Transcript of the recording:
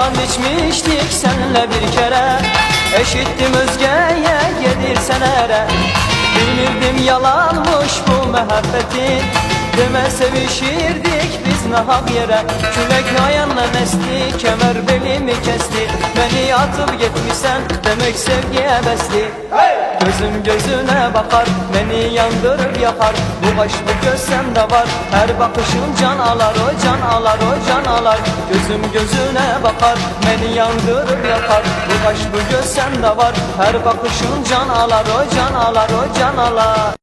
and içmiştik senle bir kere. Eşittim özgeye gelirsen ere. Bilmirdim yalanmış bu muhabbetin. Deme sevişirdik biz nahak yere. Külek ayağınla esti, kemer belimi kesti. Beni atıp gitmişsen demek sevgiye besli. Gözüm gözüne bakar, beni yandırır yakar. Bu baş bu göz sende var, her bakışın can alar, o can alar, o can alar. Gözüm gözüne bakar, beni yandırır yakar. Bu baş bu göz sende var, her bakışın can alar, o can alar, o can alar.